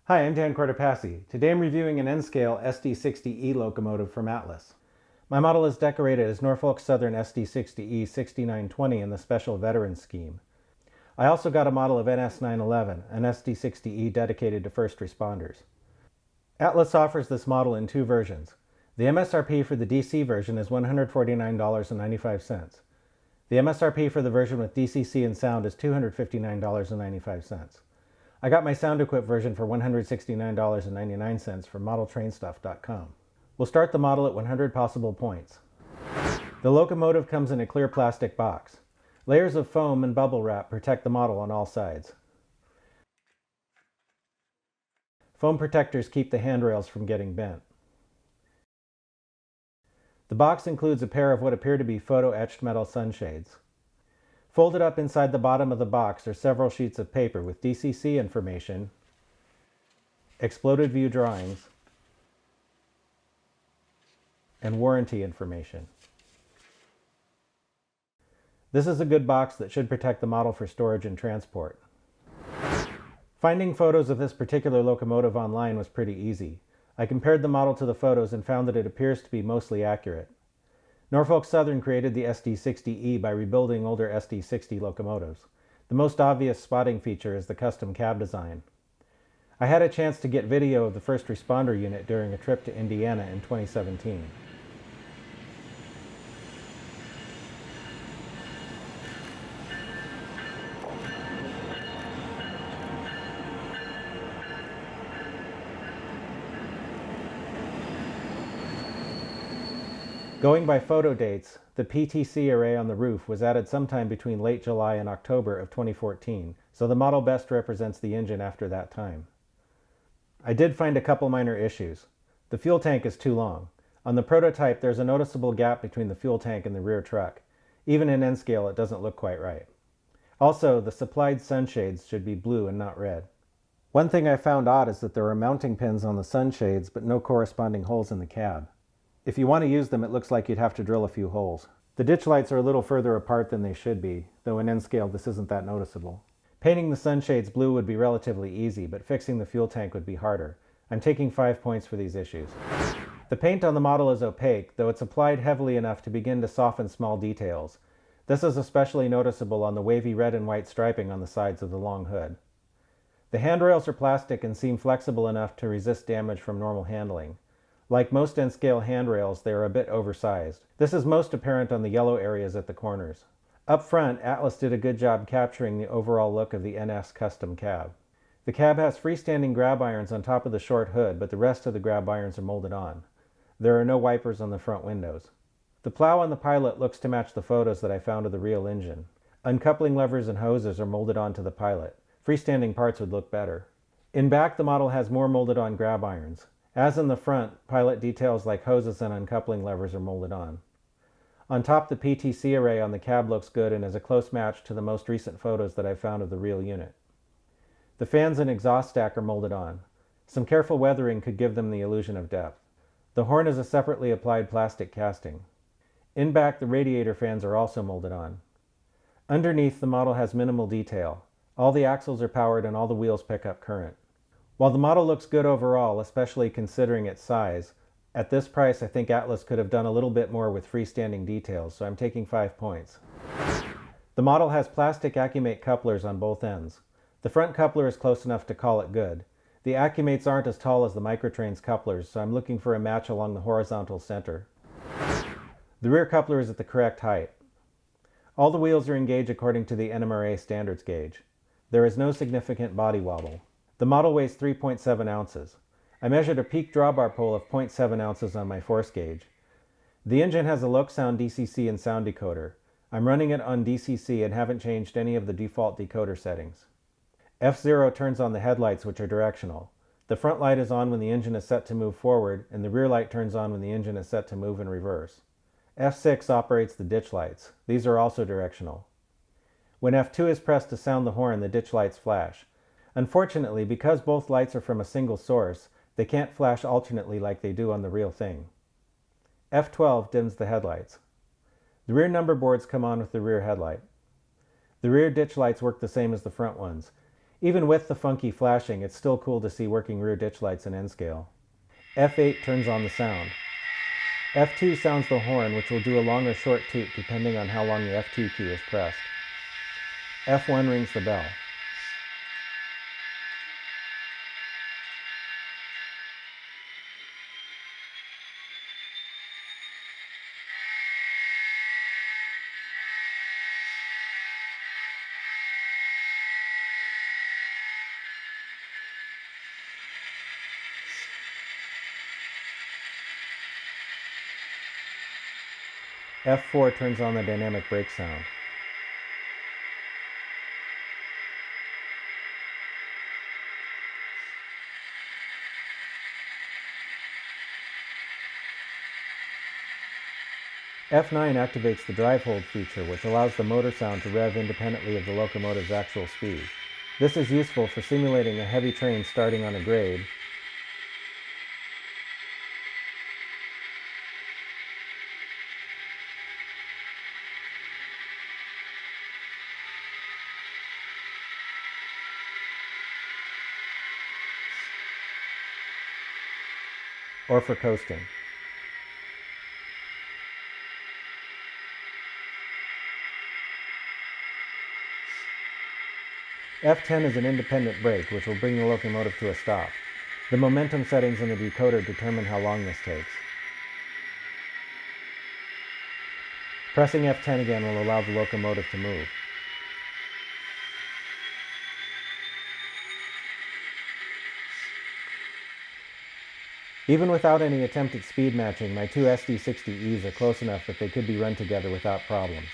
Hi, I'm Dan Cortopassi. Today I'm reviewing an N-scale SD60E locomotive from Atlas. My model is decorated as Norfolk Southern SD60E 6920 in the Special Veterans Scheme. I also got a model of NS911, an SD60E dedicated to first responders. Atlas offers this model in two versions. The MSRP for the DC version is $149.95. The MSRP for the version with DCC and sound is $259.95. I got my sound equipped version for $169.99 from modeltrainstuff.com. We'll start the model at 100 possible points. The locomotive comes in a clear plastic box. Layers of foam and bubble wrap protect the model on all sides. Foam protectors keep the handrails from getting bent. The box includes a pair of what appear to be photo-etched metal sunshades. Folded up inside the bottom of the box are several sheets of paper with DCC information, exploded view drawings, and warranty information. This is a good box that should protect the model for storage and transport. Finding photos of this particular locomotive online was pretty easy. I compared the model to the photos and found that it appears to be mostly accurate. Norfolk Southern created the SD60E by rebuilding older SD60 locomotives. The most obvious spotting feature is the custom cab design. I had a chance to get video of the first responder unit during a trip to Indiana in 2017. Going by photo dates, the PTC array on the roof was added sometime between late July and October of 2014, so the model best represents the engine after that time. I did find a couple minor issues. The fuel tank is too long. On the prototype, there's a noticeable gap between the fuel tank and the rear truck. Even in N-scale, it doesn't look quite right. Also, the supplied sunshades should be blue and not red. One thing I found odd is that there are mounting pins on the sunshades, but no corresponding holes in the cab. If you want to use them, it looks like you'd have to drill a few holes. The ditch lights are a little further apart than they should be, though in N-scale this isn't that noticeable. Painting the sunshades blue would be relatively easy, but fixing the fuel tank would be harder. I'm taking 5 points for these issues. The paint on the model is opaque, though it's applied heavily enough to begin to soften small details. This is especially noticeable on the wavy red and white striping on the sides of the long hood. The handrails are plastic and seem flexible enough to resist damage from normal handling. Like most N-scale handrails, they are a bit oversized. This is most apparent on the yellow areas at the corners. Up front, Atlas did a good job capturing the overall look of the NS custom cab. The cab has freestanding grab irons on top of the short hood, but the rest of the grab irons are molded on. There are no wipers on the front windows. The plow on the pilot looks to match the photos that I found of the real engine. Uncoupling levers and hoses are molded onto the pilot. Freestanding parts would look better. In back, the model has more molded on grab irons. As in the front, pilot details like hoses and uncoupling levers are molded on. On top, the PTC array on the cab looks good and is a close match to the most recent photos that I found of the real unit. The fans and exhaust stack are molded on. Some careful weathering could give them the illusion of depth. The horn is a separately applied plastic casting. In back, the radiator fans are also molded on. Underneath, the model has minimal detail. All the axles are powered and all the wheels pick up current. While the model looks good overall, especially considering its size, at this price I think Atlas could have done a little bit more with freestanding details, so I'm taking 5 points. The model has plastic Accumate couplers on both ends. The front coupler is close enough to call it good. The Accumates aren't as tall as the Microtrain's couplers, so I'm looking for a match along the horizontal center. The rear coupler is at the correct height. All the wheels are in gauge according to the NMRA standards gauge. There is no significant body wobble. The model weighs 3.7 ounces. I measured a peak drawbar pull of 0.7 ounces on my force gauge. The engine has a Locosound DCC and sound decoder. I'm running it on DCC and haven't changed any of the default decoder settings. F0 turns on the headlights, which are directional. The front light is on when the engine is set to move forward, and the rear light turns on when the engine is set to move in reverse. F6 operates the ditch lights. These are also directional. When F2 is pressed to sound the horn, the ditch lights flash. Unfortunately, because both lights are from a single source, they can't flash alternately like they do on the real thing. F12 dims the headlights. The rear number boards come on with the rear headlight. The rear ditch lights work the same as the front ones. Even with the funky flashing, it's still cool to see working rear ditch lights in N-scale. F8 turns on the sound. F2 sounds the horn, which will do a long or short toot depending on how long the F2 key is pressed. F1 rings the bell. F4 turns on the dynamic brake sound. F9 activates the drive hold feature, which allows the motor sound to rev independently of the locomotive's actual speed. This is useful for simulating a heavy train starting on a grade, or for coasting. F10 is an independent brake, which will bring the locomotive to a stop. The momentum settings in the decoder determine how long this takes. Pressing F10 again will allow the locomotive to move. Even without any attempt at speed matching, my two SD60Es are close enough that they could be run together without problems.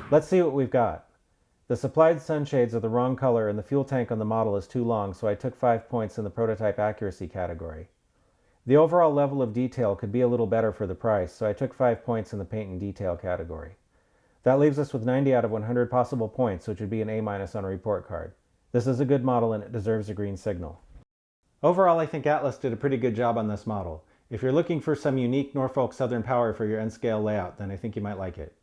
Let's see what we've got. The supplied sunshades are the wrong color and the fuel tank on the model is too long, so I took 5 points in the prototype accuracy category. The overall level of detail could be a little better for the price, so I took 5 points in the paint and detail category. That leaves us with 90 out of 100 possible points, which would be an A- on a report card. This is a good model and it deserves a green signal. Overall, I think Atlas did a pretty good job on this model. If you're looking for some unique Norfolk Southern power for your N-scale layout, then I think you might like it.